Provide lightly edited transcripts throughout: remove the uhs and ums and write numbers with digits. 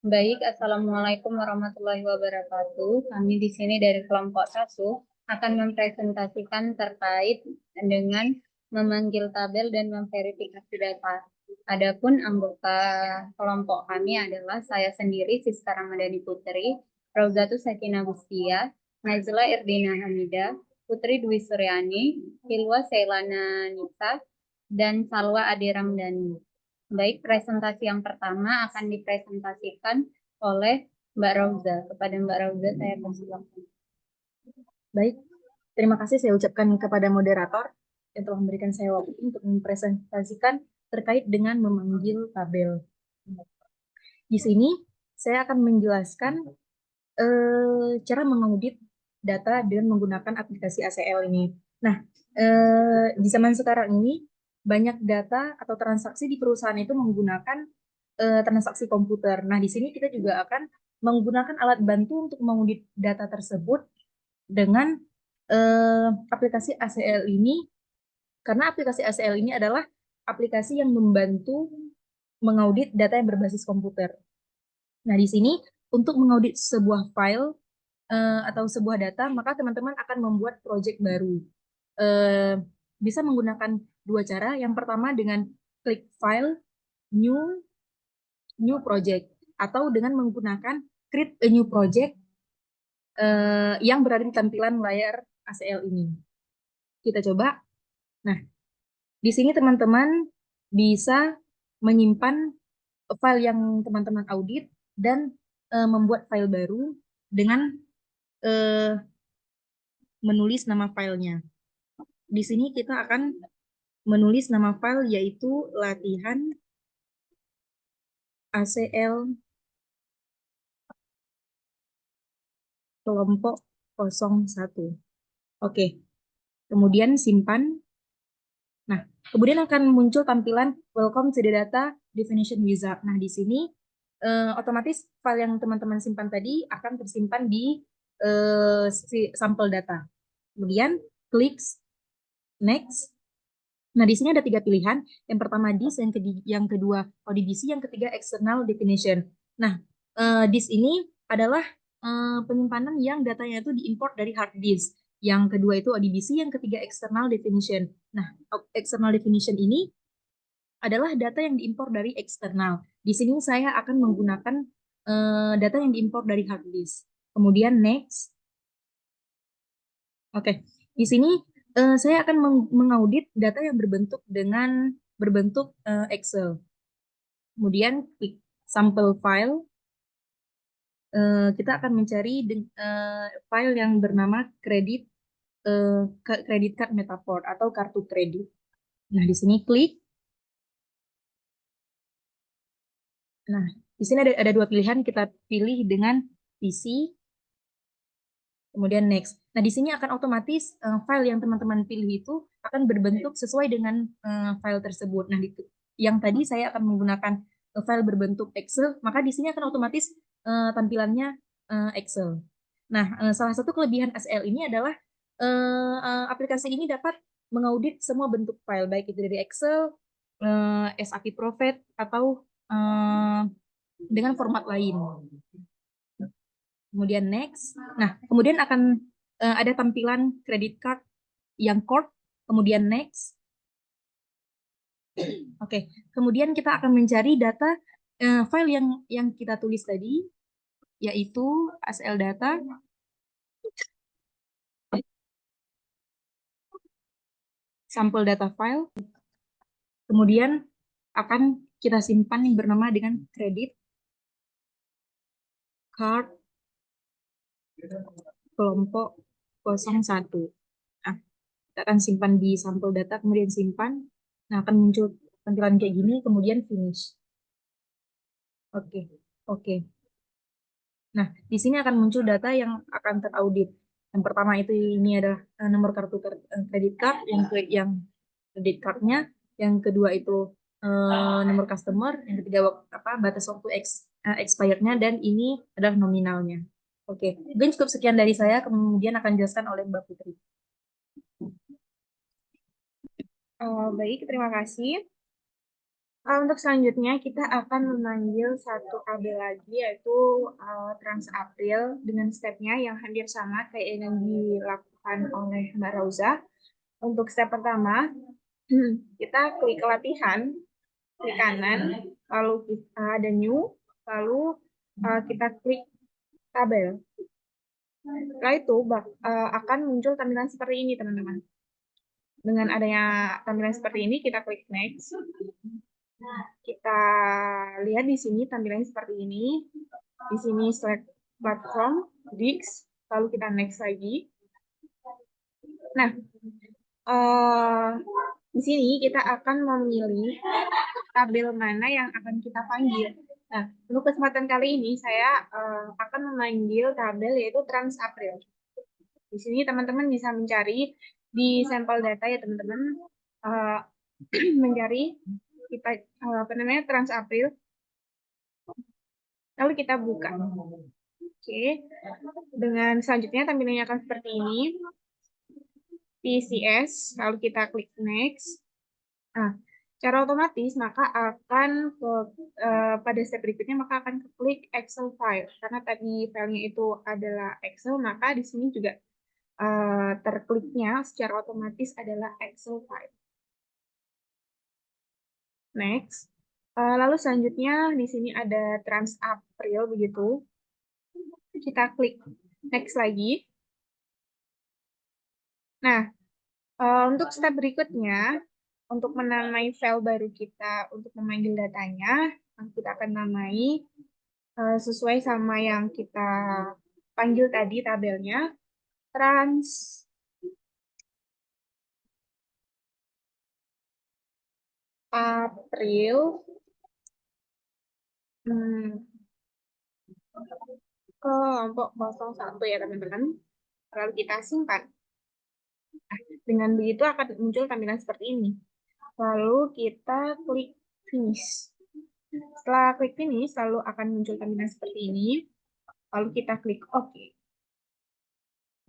Baik, Assalamualaikum warahmatullahi wabarakatuh. Kami di sini dari kelompok satu akan mempresentasikan terkait dengan memanggil tabel dan memverifikasi data. Adapun anggota kelompok kami adalah saya sendiri, Siska Ramadhani Putri, Rauzatul Sakinah Bustia, Nazla Irdina Hamida, Putri Dwi Suryani, Hilwa Seilana Nisa, dan Salwa Ade Ramdhani. Baik, presentasi yang pertama akan dipresentasikan oleh Mbak Rauza. Kepada Mbak Rauza, saya persilakan. Baik, terima kasih saya ucapkan kepada moderator yang telah memberikan saya waktu untuk mempresentasikan terkait dengan memanggil tabel. Di sini saya akan menjelaskan cara mengaudit data dengan menggunakan aplikasi ACL ini. Nah, di zaman sekarang ini banyak data atau transaksi di perusahaan itu menggunakan transaksi komputer. Nah, di sini kita juga akan menggunakan alat bantu untuk mengaudit data tersebut dengan aplikasi ACL ini, karena aplikasi ACL ini adalah aplikasi yang membantu mengaudit data yang berbasis komputer. Nah, di sini untuk mengaudit sebuah file atau sebuah data, maka teman-teman akan membuat project baru. Eh, Bisa menggunakan dua cara. Yang pertama dengan klik file, new, new project, atau dengan menggunakan create a new project yang berada di tampilan layar ACL ini. Kita coba. Nah, di sini teman-teman bisa menyimpan file yang teman-teman audit dan membuat file baru dengan eh, menulis nama filenya. Di sini kita akan menulis nama file yaitu latihan ACL kelompok 01. Oke, kemudian simpan. Nah, kemudian akan muncul tampilan Welcome to the Data Definition Wizard. Nah, di sini otomatis file yang teman-teman simpan tadi akan tersimpan di sampel data. Kemudian klik Next. Nah, di sini ada tiga pilihan. Yang pertama disk, yang kedua ODBC, yang ketiga external definition. Nah, disk ini adalah penyimpanan yang datanya itu diimport dari hard disk. Yang kedua itu ODBC, yang ketiga external definition. Nah, external definition ini adalah data yang diimpor dari eksternal. Di sini saya akan menggunakan data yang diimpor dari hard disk. Kemudian next. Oke, di sini saya akan mengaudit data yang berbentuk Excel. Kemudian klik sampel file. Kita akan mencari file yang bernama kredit card metaphor atau kartu kredit. Nah, di sini klik. Nah, di sini ada dua pilihan. Kita pilih dengan PC, kemudian next. Nah, di sini akan otomatis file yang teman-teman pilih itu akan berbentuk sesuai dengan file tersebut. Nah, yang tadi saya akan menggunakan file berbentuk Excel, maka di sini akan otomatis tampilannya Excel. Nah, salah satu kelebihan SL ini adalah aplikasi ini dapat mengaudit semua bentuk file, baik itu dari Excel, SAP Prophet, atau dengan format lain. Kemudian next. Nah, kemudian akan ada tampilan credit card yang core, kemudian next. Oke, kemudian kita akan mencari data file yang kita tulis tadi, yaitu ASL data, sampel data file, kemudian akan kita simpan yang bernama dengan credit card kelompok 01. Nah, kita akan simpan di sampel data, kemudian simpan. Nah, akan muncul tampilan kayak gini, kemudian finish. Oke, oke. Nah, di sini akan muncul data yang akan teraudit. Yang pertama itu ini adalah nomor kartu kredit card, yang kredit cardnya, yang kedua itu nomor customer, yang ketiga apa batas waktu expirednya, dan ini adalah nominalnya. Oke, mungkin cukup sekian dari saya, kemudian akan dijelaskan oleh Mbak Putri. Baik, terima kasih. Untuk selanjutnya kita akan memanggil satu tabel lagi yaitu Trans April dengan stepnya yang hampir sama kayak yang dilakukan oleh Mbak Rauza. Untuk step pertama, kita klik latihan, klik kanan, lalu kita ada new, lalu kita klik tabel. Setelah itu akan muncul tampilan seperti ini, teman-teman. Dengan adanya tampilan seperti ini, kita klik next. Kita lihat di sini tampilannya seperti ini. Di sini select platform, Dix, lalu kita next lagi. Nah, eh, di sini kita akan memilih tabel mana yang akan kita panggil. Nah, untuk kesempatan kali ini saya akan memanggil tabel yaitu Trans April. Di sini teman-teman bisa mencari di sampel data ya teman-teman, uh, mencari kita apa namanya Trans April, lalu kita buka. Oke, dengan selanjutnya tampilannya akan seperti ini. PCS, lalu kita klik next. Nah, secara otomatis maka akan pada step berikutnya maka akan klik Excel file karena tadi filenya itu adalah Excel, maka di sini juga terkliknya secara otomatis adalah Excel file. Next. Lalu selanjutnya di sini ada Trans April begitu. Kita klik next lagi. Nah, untuk step berikutnya, untuk menamai file baru kita untuk memanggil datanya, kita akan namai sesuai sama yang kita panggil tadi tabelnya, Trans April kelompok 01 ya teman-teman. Lalu kita simpan. Nah, dengan begitu akan muncul tampilan seperti ini. Lalu kita klik finish. Setelah klik finish, lalu akan muncul tampilan seperti ini. Lalu kita klik OK.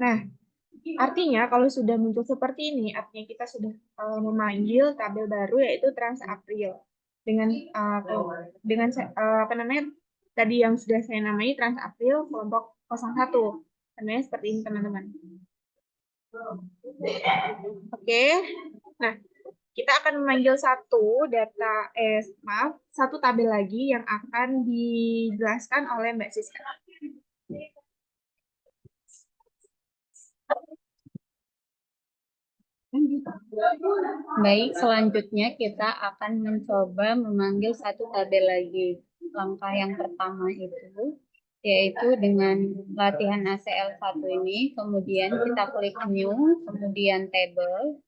Nah, artinya kalau sudah muncul seperti ini, artinya kita sudah memanggil tabel baru yaitu Trans April dengan apa namanya tadi yang sudah saya namai Trans April kelompok 01. Namanya seperti ini teman-teman. Oke. Nah, kita akan memanggil satu tabel lagi yang akan dijelaskan oleh Mbak Siska. Baik, selanjutnya kita akan mencoba memanggil satu tabel lagi. Langkah yang pertama itu yaitu dengan latihan ACL1 ini, kemudian kita klik new, kemudian table.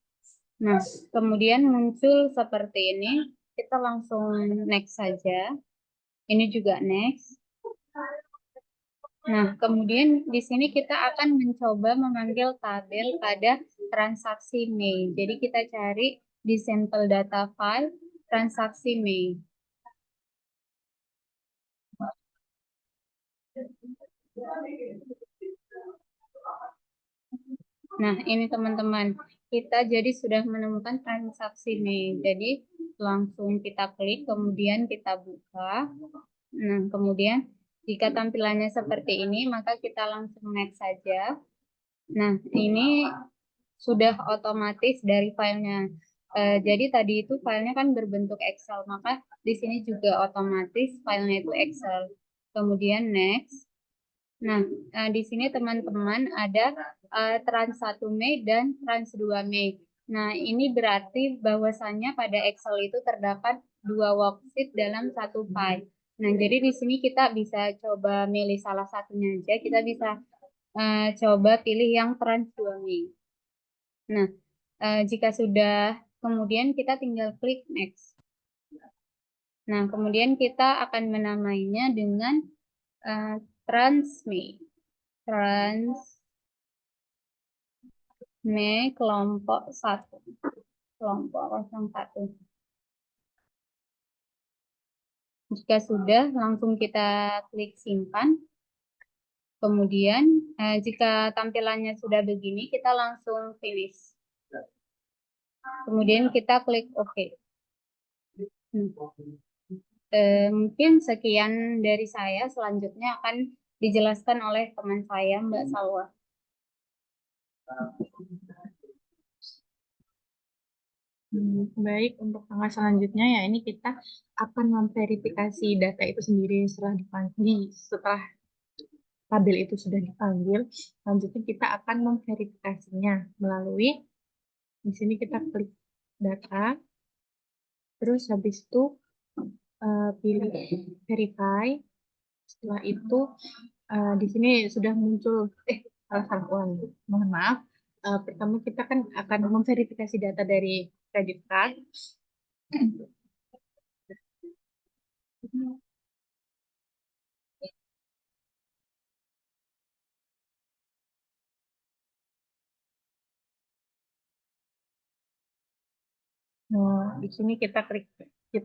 Nah, kemudian muncul seperti ini, kita langsung next saja. Ini juga next. Nah, kemudian di sini kita akan mencoba memanggil tabel pada transaksi Mei. Jadi kita cari di sampel data file transaksi Mei. Nah, ini teman-teman, kita jadi sudah menemukan transaksi Mei. Jadi langsung kita klik, kemudian kita buka. Nah, kemudian jika tampilannya seperti ini, maka kita langsung next saja. Nah, ini sudah otomatis dari filenya. Jadi tadi itu filenya kan berbentuk Excel, maka di sini juga otomatis filenya itu Excel. Kemudian next. Nah, di sini teman-teman ada trans 1 Mei dan trans 2 Mei. Nah, ini berarti bahwasannya pada Excel itu terdapat dua worksheet dalam satu file. Nah, jadi di sini kita bisa coba milih salah satunya aja. Kita bisa coba pilih yang trans 2 Mei. Nah, jika sudah, kemudian kita tinggal klik next. Nah, kemudian kita akan menamainya dengan Transme. Transme kelompok 1. Kelompok 01. Jika sudah, langsung kita klik simpan. Kemudian, jika tampilannya sudah begini, kita langsung finish. Kemudian kita klik OK. Mungkin sekian dari saya. Selanjutnya akan dijelaskan oleh teman saya, Mbak Salwa. Baik, untuk langkah selanjutnya ya ini kita akan memverifikasi data itu sendiri setelah tabel itu sudah dipanggil. Selanjutnya kita akan memverifikasinya melalui di sini kita klik data, terus habis itu pilih verify. Setelah itu di sini sudah muncul salah ulang. Mohon maaf. Pertama kita kan akan memverifikasi data dari credit card. Nah, di sini kita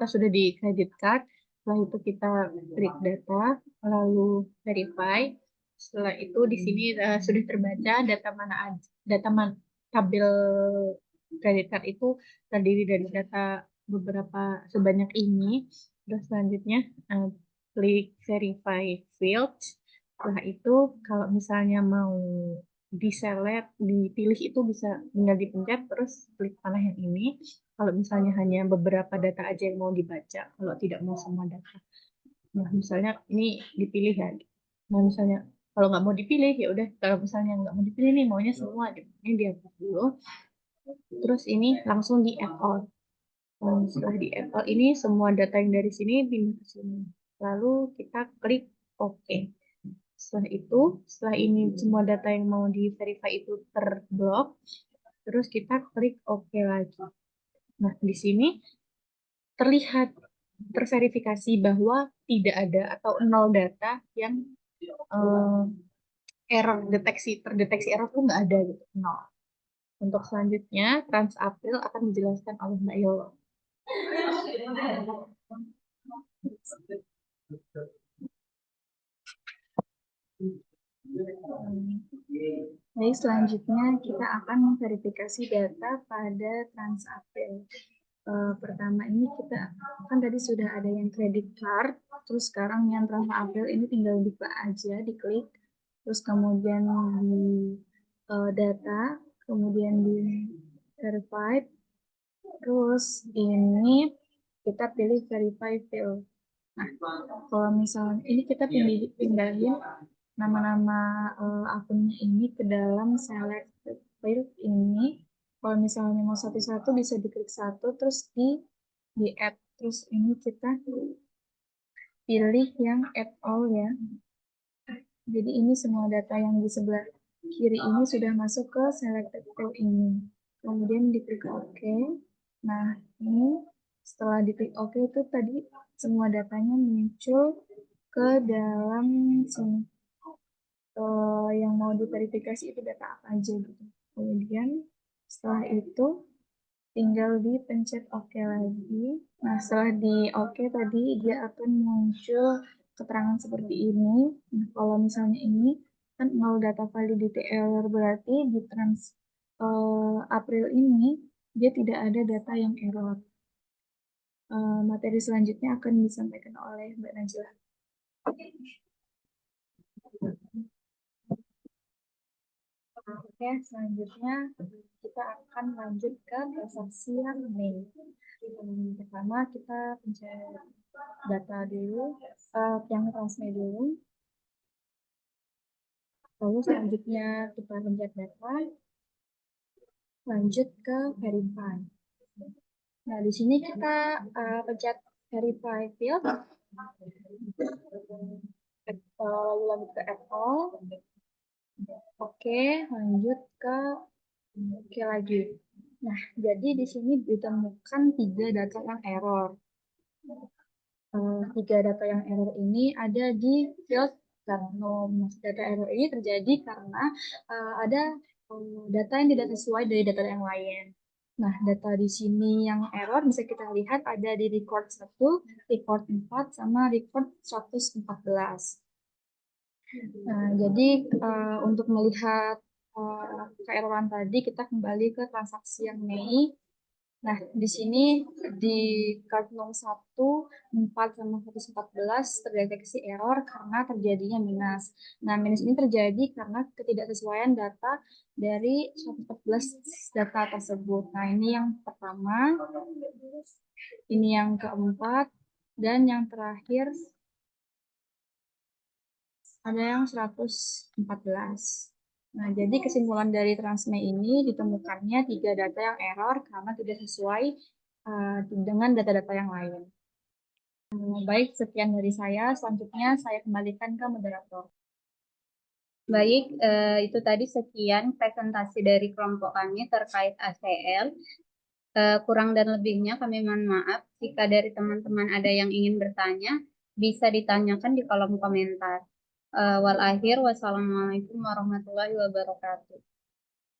sudah di credit card. Setelah itu kita klik data, lalu verify. Setelah itu di sini sudah terbaca tabel credit card itu terdiri dari data beberapa sebanyak ini. Terus selanjutnya klik verify field. Setelah itu kalau misalnya mau diselect, dipilih itu bisa tinggal dipencet terus klik panah yang ini. Kalau misalnya hanya beberapa data aja yang mau dibaca, kalau tidak mau semua data. Nah, misalnya ini dipilih ya. Nah, misalnya kalau nggak mau dipilih ya udah. Kalau misalnya nggak mau dipilih nih maunya semua, ini dihapus dulu. Terus ini langsung di add all. Setelah di add all ini semua data yang dari sini pindah ke sini. Lalu kita klik OK. Setelah ini semua data yang mau di verify itu terblok, terus kita klik OK lagi. Nah, di sini terlihat terverifikasi bahwa tidak ada atau nol data yang eh, terdeteksi error tuh nggak ada gitu, nol. Untuk selanjutnya, Transapril akan dijelaskan oleh Mbak Yolo. Baik, selanjutnya kita akan memverifikasi data pada Transapril. Pertama ini kita kan tadi sudah ada yang credit card, terus sekarang yang Transapril ini tinggal diklik aja, diklik, terus kemudian di data, kemudian di verified, terus ini kita pilih verify field. Nah, kalau misalnya ini kita pindahin nama-nama akunnya ini ke dalam select field ini. Kalau misalnya mau satu-satu bisa diklik satu, terus di add. Terus ini kita pilih yang add all ya. Jadi ini semua data yang di sebelah kiri ini sudah masuk ke selected field ini. Kemudian diklik OK. Nah, ini setelah diklik OK itu tadi semua datanya muncul ke dalam sini. Yang mau diverifikasi itu data apa aja gitu. Kemudian setelah itu tinggal dipencet OK lagi. Nah, setelah di OK tadi dia akan muncul keterangan seperti ini. Nah, kalau misalnya ini kan nol data validity error berarti di April ini dia tidak ada data yang error. Materi selanjutnya akan disampaikan oleh Mbak Najla. Oke, selanjutnya kita akan lanjut ke transaksi yang Mei. Pertama kita pencet data dulu, yang transfer dulu. Lalu selanjutnya kita pencet data, lanjut ke verify. Nah, di sini kita pencet verify field, lalu lanjut ke add all. Oke, lanjut ke oke lagi. Nah, jadi di sini ditemukan 3 data yang error. 3 data yang error ini ada di field random. Data error ini terjadi karena ada data yang tidak sesuai dari data yang lain. Nah, data di sini yang error bisa kita lihat ada di record 1, record 4, sama record 114. Nah, jadi untuk melihat keerroran tadi, kita kembali ke transaksi yang Mei. Nah, di sini di Kartun 1, 4 sama 114 terdeteksi error karena terjadinya minus. Nah, minus ini terjadi karena ketidaksesuaian data dari 114 data tersebut. Nah, ini yang pertama, ini yang keempat, dan yang terakhir ada yang 114. Nah, jadi kesimpulan dari Transme ini ditemukannya 3 data yang error karena tidak sesuai dengan data-data yang lain. Baik, sekian dari saya. Selanjutnya saya kembalikan ke moderator. Baik, itu tadi sekian presentasi dari kelompok kami terkait ACL. Kurang dan lebihnya kami mohon maaf. Jika dari teman-teman ada yang ingin bertanya, bisa ditanyakan di kolom komentar. Wal akhir, wassalamualaikum warahmatullahi wabarakatuh.